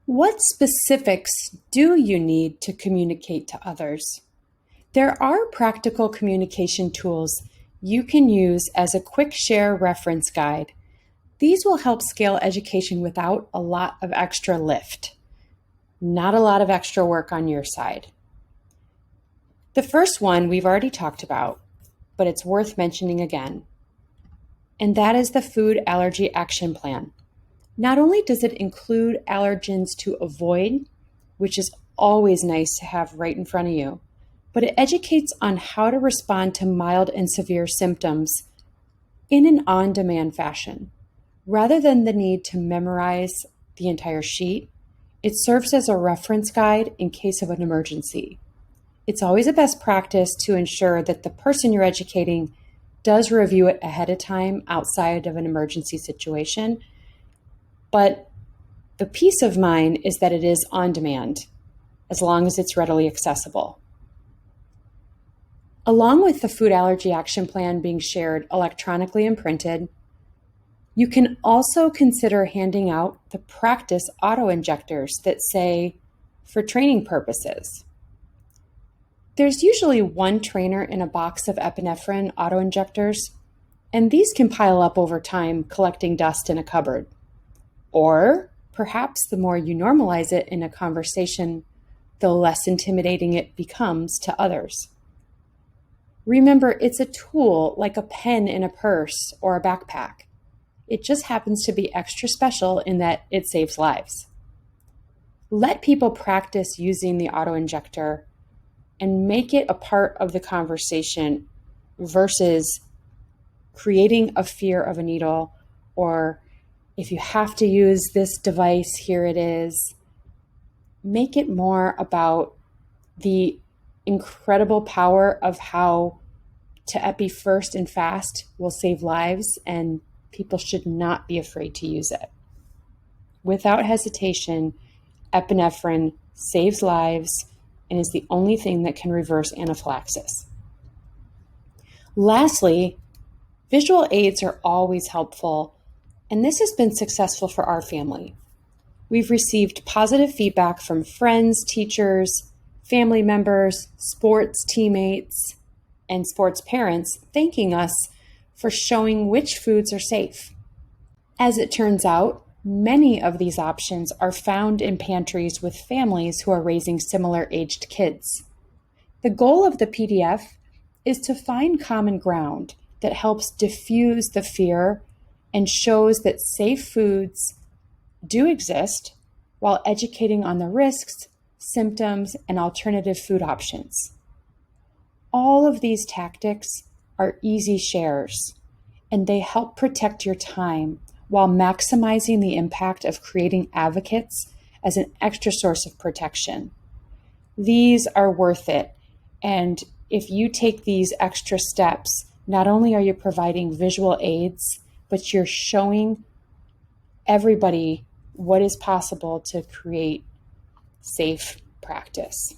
What specifics do you need to communicate to others? There are practical communication tools you can use as a quick share reference guide. These will help scale education without a lot of extra lift, not a lot of extra work on your side. The first one we've already talked about, but it's worth mentioning again, and that is the Food Allergy Action Plan. Not only does it include allergens to avoid, which is always nice to have right in front of you, but it educates on how to respond to mild and severe symptoms in an on-demand fashion. Rather than the need to memorize the entire sheet, it serves as a reference guide in case of an emergency. It's always a best practice to ensure that the person you're educating does review it ahead of time outside of an emergency situation. But the peace of mind is that it is on demand, as long as it's readily accessible. Along with the Food Allergy Action Plan being shared electronically and printed, you can also consider handing out the practice auto-injectors that say, for training purposes. There's usually one trainer in a box of epinephrine auto-injectors, and these can pile up over time, collecting dust in a cupboard. Or perhaps the more you normalize it in a conversation, the less intimidating it becomes to others. Remember, it's a tool like a pen in a purse or a backpack. It just happens to be extra special in that it saves lives. Let people practice using the auto-injector and make it a part of the conversation versus creating a fear of a needle, or if you have to use this device, here it is. Make it more about the incredible power of how to epi first and fast will save lives, and people should not be afraid to use it. Without hesitation, epinephrine saves lives and is the only thing that can reverse anaphylaxis. Lastly, visual aids are always helpful, and this has been successful for our family. We've received positive feedback from friends, teachers, family members, sports teammates, and sports parents thanking us for showing which foods are safe. As it turns out, many of these options are found in pantries with families who are raising similar aged kids. The goal of the PDF is to find common ground that helps diffuse the fear and shows that safe foods do exist while educating on the risks, symptoms, and alternative food options. All of these tactics are easy shares, and they help protect your time while maximizing the impact of creating advocates as an extra source of protection. These are worth it, and if you take these extra steps, not only are you providing visual aids, but you're showing everybody what is possible to create safe practice.